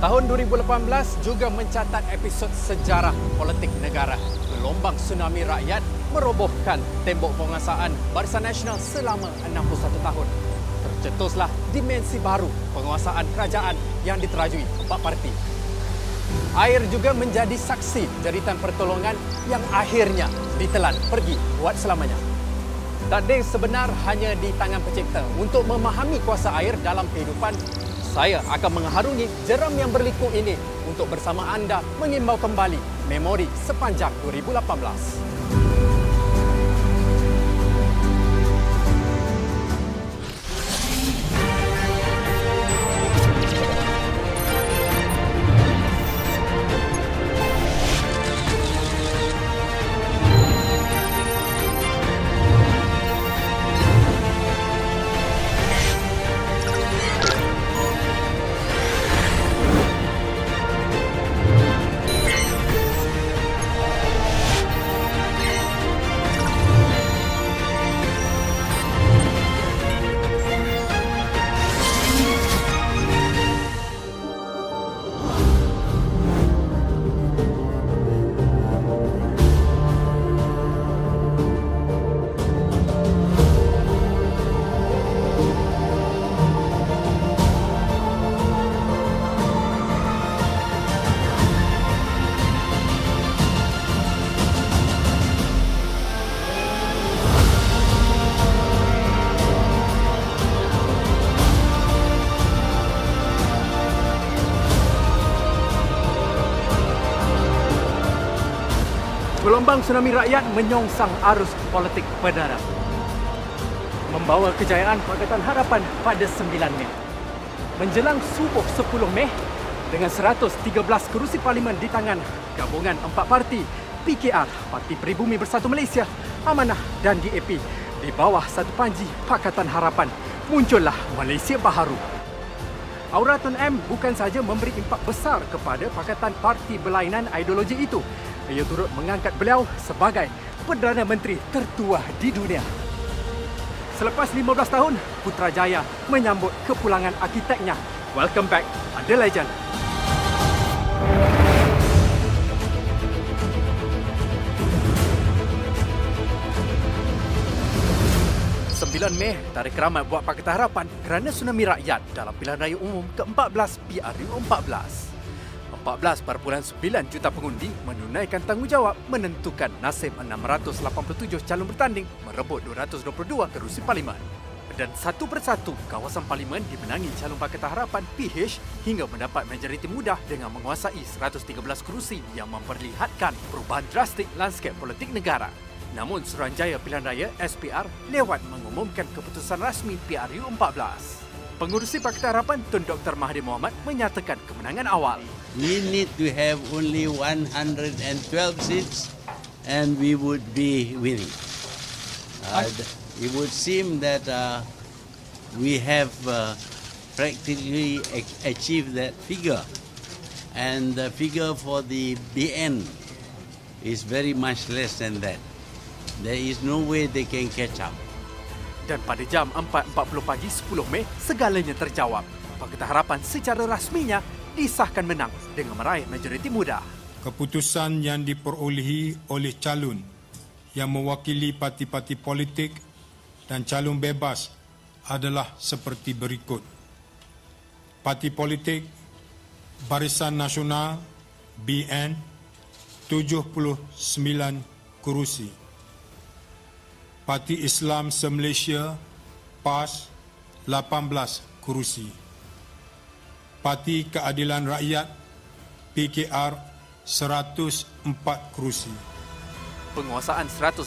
Tahun 2018 juga mencatat episod sejarah politik negara. Gelombang tsunami rakyat merobohkan tembok penguasaan Barisan Nasional selama 61 tahun. Tercetuslah dimensi baru penguasaan kerajaan yang diterajui empat parti. Air juga menjadi saksi jeritan pertolongan yang akhirnya ditelan pergi buat selamanya. Takdir sebenar hanya di tangan pencipta. Untuk memahami kuasa air dalam kehidupan, saya akan mengharungi jeram yang berliku ini untuk bersama anda mengimbau kembali memori sepanjang 2018. Gelombang tsunami rakyat menyongsang arus politik perdana, membawa kejayaan Pakatan Harapan pada 9 Mei. Menjelang subuh 10 Mei, dengan 113 kerusi parlimen di tangan gabungan empat parti, PKR, Parti Peribumi Bersatu Malaysia, Amanah dan DAP, di bawah satu panji Pakatan Harapan, muncullah Malaysia Baharu. Aura Tun M bukan saja memberi impak besar kepada Pakatan Parti Berlainan Ideologi itu, ia turut mengangkat beliau sebagai Perdana Menteri tertua di dunia. Selepas 15 tahun, Putrajaya menyambut kepulangan arkiteknya. Welcome back, The Legend. Mei, tarikh keramat buat Pakatan Harapan kerana tsunami rakyat dalam pilihan raya umum ke-14 PRU14. 14.9 juta pengundi menunaikan tanggungjawab menentukan nasib 687 calon bertanding merebut 222 kerusi parlimen. Dan satu persatu kawasan parlimen dimenangi calon Pakatan Harapan PH hingga mendapat majoriti mudah dengan menguasai 113 kerusi yang memperlihatkan perubahan drastik landscape politik negara. Namun Suruhanjaya Pilihan Raya SPR lewat mengumumkan keputusan rasmi PRU14. Pengurusi Pakatan Harapan Tun Dr. Mahathir Mohamad menyatakan kemenangan awal. We need to have only 112 seats and we would be winning. It would seem that we have practically achieved that figure. And the figure for the BN is very much less than that. There is no way they can catch up. Dan pada jam 4.40 pagi 10 Mei, segalanya terjawab. Pakatan Harapan secara rasminya disahkan menang dengan meraih majoriti mudah. Keputusan yang diperolehi oleh calon yang mewakili parti-parti politik dan calon bebas adalah seperti berikut. Parti politik Barisan Nasional BN 79 kerusi. Parti Islam Se-Malaysia PAS 18 kerusi. Parti Keadilan Rakyat PKR 104 kerusi. Penguasaan 121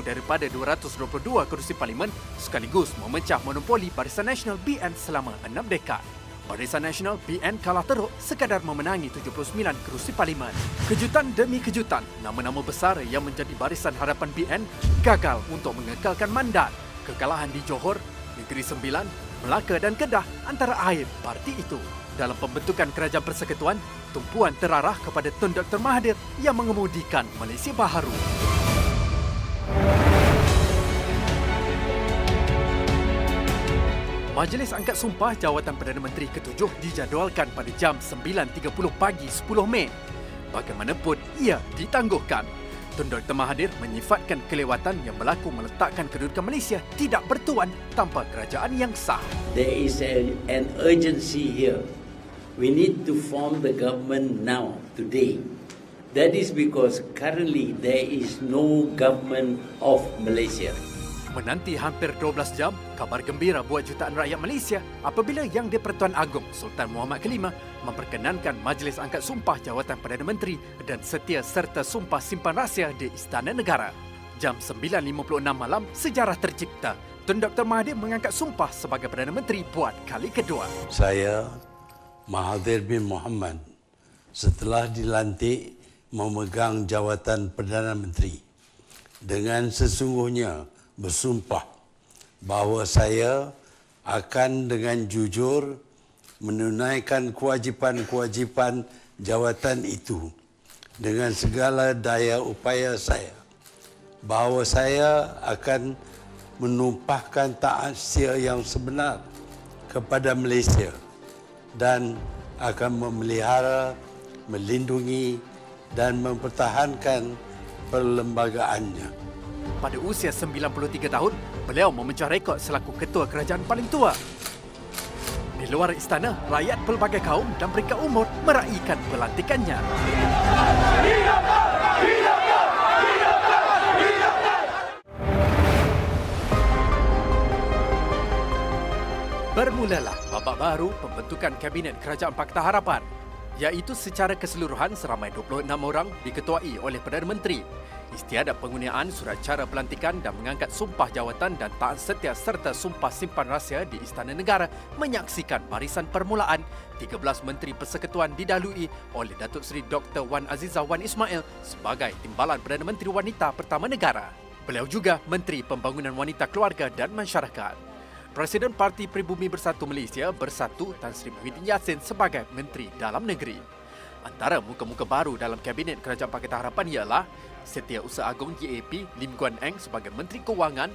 daripada 222 kerusi parlimen sekaligus memecah monopoli Barisan Nasional BN selama 6 dekad. Barisan Nasional BN kalah teruk sekadar memenangi 79 kerusi parlimen. Kejutan demi kejutan, nama-nama besar yang menjadi Barisan Harapan BN gagal untuk mengekalkan mandat. Kekalahan di Johor, Negeri Sembilan, Melaka dan Kedah antara air parti itu. Dalam pembentukan kerajaan persekutuan, tumpuan terarah kepada Tun Dr. Mahathir yang mengemudikan Malaysia Baharu. Majlis Angkat Sumpah Jawatan Perdana Menteri ke-7 dijadualkan pada jam 9.30 pagi 10 Mei. Bagaimanapun, ia ditangguhkan. Tun Dr. Mahathir menyifatkan kelewatan yang berlaku meletakkan kedudukan Malaysia tidak bertuan tanpa kerajaan yang sah. There is an urgency here. We need to form the government now, today. That is because currently there is no government of Malaysia. Menanti hampir 12 jam, kabar gembira buat jutaan rakyat Malaysia apabila Yang di-Pertuan Agong Sultan Muhammad Kelima memperkenankan Majlis Angkat Sumpah Jawatan Perdana Menteri dan setia serta sumpah simpan rahsia di Istana Negara. Jam 9.56 malam, sejarah tercipta. Tun Dr. Mahathir mengangkat sumpah sebagai Perdana Menteri buat kali kedua. Saya, Mahathir bin Mohamad, setelah dilantik memegang jawatan Perdana Menteri, dengan sesungguhnya bersumpah bahawa saya akan dengan jujur menunaikan kewajipan-kewajipan jawatan itu dengan segala daya upaya saya, bahawa saya akan menumpahkan taat setia yang sebenar kepada Malaysia dan akan memelihara, melindungi dan mempertahankan perlembagaannya. Pada usia 93 tahun, beliau memecah rekod selaku ketua kerajaan paling tua. Di luar istana, rakyat pelbagai kaum dan peringkat umur meraihkan pelantikannya. Bermulalah babak baru pembentukan Kabinet Kerajaan Pakatan Harapan, iaitu secara keseluruhan seramai 26 orang diketuai oleh Perdana Menteri. Istiadat penggunaan surat cara pelantikan dan mengangkat sumpah jawatan dan taat setia serta sumpah simpan rahsia di Istana Negara menyaksikan barisan permulaan 13 Menteri Persekutuan didahului oleh Datuk Seri Dr. Wan Azizah Wan Ismail sebagai Timbalan Perdana Menteri Wanita Pertama Negara. Beliau juga Menteri Pembangunan Wanita Keluarga dan Masyarakat. Presiden Parti Pribumi Bersatu Malaysia Bersatu Tan Sri Muhyiddin Yassin sebagai Menteri Dalam Negeri. Antara muka-muka baru dalam Kabinet Kerajaan Pakatan Harapan ialah Setiausaha Agong JAP Lim Guan Eng sebagai Menteri Kewangan,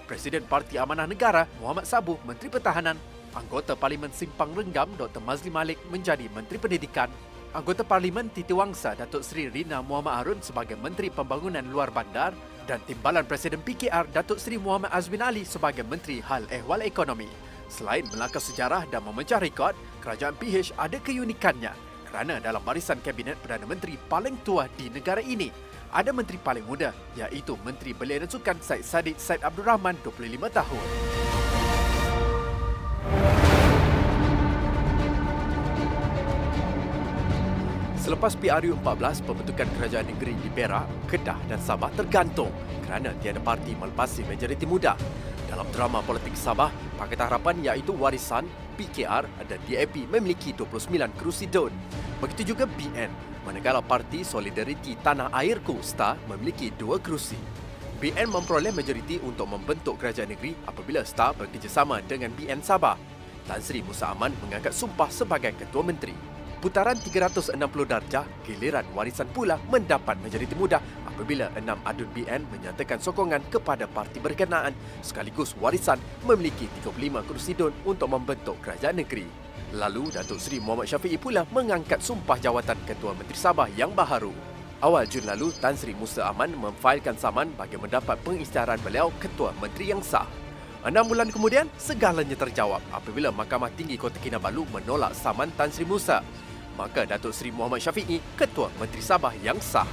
Presiden Parti Amanah Negara Muhammad Sabuh Menteri Pertahanan, Anggota Parlimen Simpang Renggam Dr. Mazli Malik menjadi Menteri Pendidikan, Anggota Parlimen Titiwangsa Datuk Seri Rina Muhammad Harun sebagai Menteri Pembangunan Luar Bandar dan Timbalan Presiden PKR Datuk Seri Muhammad Azmin Ali sebagai Menteri Hal Ehwal Ekonomi. Selain melangkah sejarah dan memecah rekod, Kerajaan PH ada keunikannya kerana dalam barisan Kabinet Perdana Menteri paling tua di negara ini, ada menteri paling muda iaitu Menteri Belia dan Sukan Syed Saddiq Syed Abdul Rahman 25 tahun. Selepas PRU 14, pembentukan kerajaan negeri di Perak, Kedah dan Sabah tergantung kerana tiada parti melepasi majoriti muda. Dalam drama politik Sabah, Pakatan Harapan iaitu Warisan, PKR dan DAP memiliki 29 kerusi DUN. Begitu juga BN, manakala Parti Solidariti Tanah Airku STAR memiliki 2 kerusi. BN memperoleh majoriti untuk membentuk kerajaan negeri apabila STAR bekerjasama dengan BN Sabah. Tan Sri Musa Aman mengangkat sumpah sebagai Ketua Menteri. Putaran 360 darjah, giliran Warisan pula mendapat majoriti mudah apabila 6 adun BN menyatakan sokongan kepada parti berkenaan, sekaligus Warisan memiliki 35 kerusi DUN untuk membentuk kerajaan negeri. Lalu, Datuk Seri Muhammad Syafiee pula mengangkat sumpah jawatan Ketua Menteri Sabah yang baharu. Awal Jun lalu, Tan Sri Musa Aman memfailkan saman bagi mendapat pengisytiharan beliau Ketua Menteri yang sah. 6 bulan kemudian, segalanya terjawab apabila Mahkamah Tinggi Kota Kinabalu menolak saman Tan Sri Musa. Maka Datuk Seri Muhammad Syafiee, Ketua Menteri Sabah yang sah.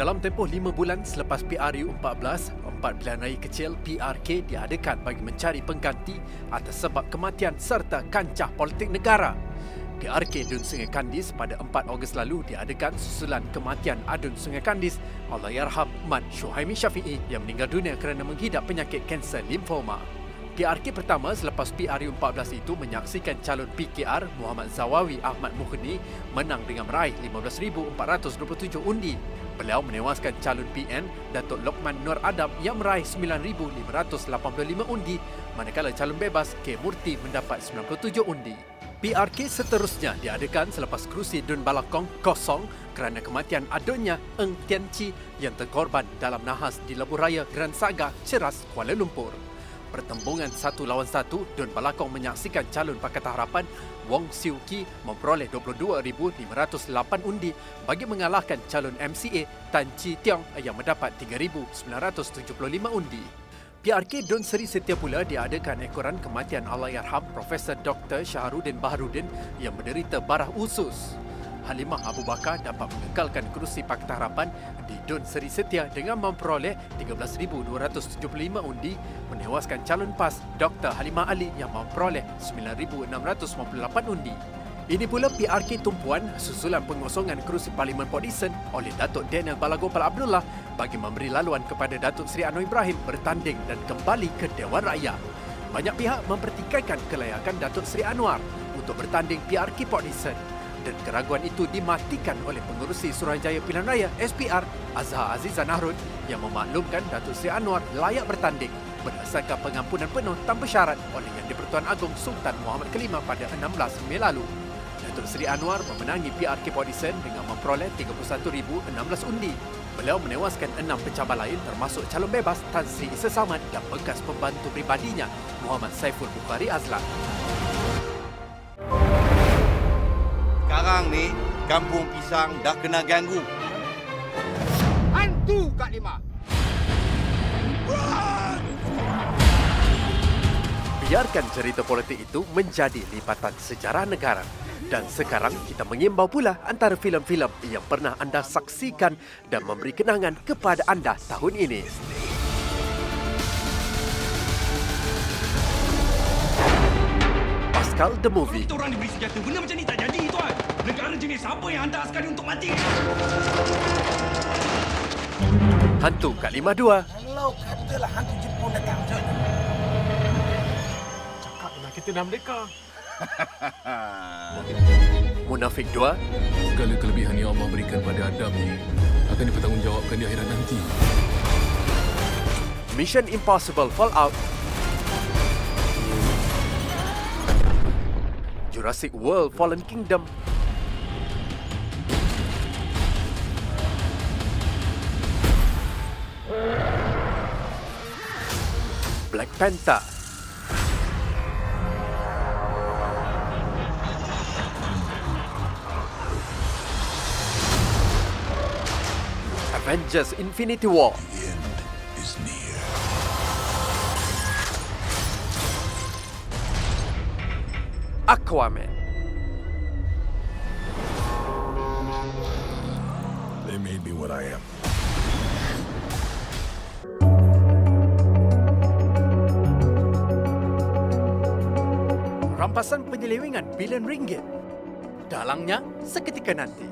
Dalam tempoh 5 bulan selepas PRU 14, 4 pilihan raya kecil PRK diadakan bagi mencari pengganti atas sebab kematian serta kancah politik negara. PRK Dun Sungai Kandis pada 4 Ogos lalu diadakan susulan kematian Adun Sungai Kandis, Allahyarham Mat Syuhaimi Syafi'i yang meninggal dunia kerana menghidap penyakit kanser limfoma. PRK pertama selepas PRU 14 itu menyaksikan calon PKR Muhammad Zawawi Ahmad Mukhni menang dengan meraih 15,427 undi. Beliau menewaskan calon PN Datuk Lokman Nur Adam yang meraih 9,585 undi, manakala calon bebas K. Murti mendapat 97 undi. PRK seterusnya diadakan selepas kerusi Dun Balakong kosong kerana kematian adunnya Eng Tian Chi yang terkorban dalam nahas di Lebuh Raya Grand Saga, Ceras, Kuala Lumpur. Pertembungan 1 lawan 1, Dun Balakong menyaksikan calon Pakatan Harapan Wong Siu Ki memperoleh 22,508 undi bagi mengalahkan calon MCA Tan Chi Tiong yang mendapat 3,975 undi. PRK Dun Seri Setia pula diadakan ekoran kematian Allahyarham Profesor Dr. Syaharuddin Baharudin yang menderita barah usus. Halimah Abu Bakar dapat mengekalkan kerusi Pakatan Harapan di Dun Seri Setia dengan memperoleh 13,275 undi, menewaskan calon PAS Dr. Halimah Ali yang memperoleh 9,698 undi. Ini pula PRK tumpuan susulan pengosongan kerusi Parlimen Port Dickson oleh Datuk Daniel Balagopal Abdullah bagi memberi laluan kepada Datuk Seri Anwar Ibrahim bertanding dan kembali ke Dewan Raya. Banyak pihak mempertikaikan kelayakan Datuk Seri Anwar untuk bertanding PRK Port Dickson, dan keraguan itu dimatikan oleh pengerusi Suruhanjaya Pilihan Raya SPR Azhar Azizah Nahrun yang memaklumkan Datuk Seri Anwar layak bertanding berdasarkan pengampunan penuh tanpa syarat oleh Yang di-Pertuan Agong Sultan Muhammad Kelima pada 16 Mei lalu. Datuk Seri Anwar memenangi PRK Port Dickson dengan memperoleh 31,016 undi. Beliau menewaskan 6 pencabar lain termasuk calon bebas Tan Sri Isa Samad dan bekas pembantu pribadinya Muhammad Saiful Bukhari Azlan. Sekarang ni, Kampung Pisang dah kena ganggu. Hantu Kak Lima. Biarkan cerita politik itu menjadi lipatan sejarah negara. Dan sekarang kita mengimbau pula antara filem-filem yang pernah anda saksikan dan memberi kenangan kepada anda tahun ini. Pascal The Movie. Kita orang diberi senjata. Benda macam ni tak jadi, tuan. Negara jenis apa yang hantar askari untuk mati? Hantu Kak Lima 2. Kalau katalah hantu Jepun datang macam ni. Cakaplah kita dah merdeka. Munafik 2. Segala kelebihan yang Allah berikan pada Adam ni akan dipertanggungjawabkan di akhirat nanti. Mission Impossible Fallout. Jurassic World Fallen Kingdom. Black Panther. Avengers Infinity War. The end is near. Aquaman. They made me what I am. Rampasan penyelewengan bilion ringgit. Dalangnya seketika nanti.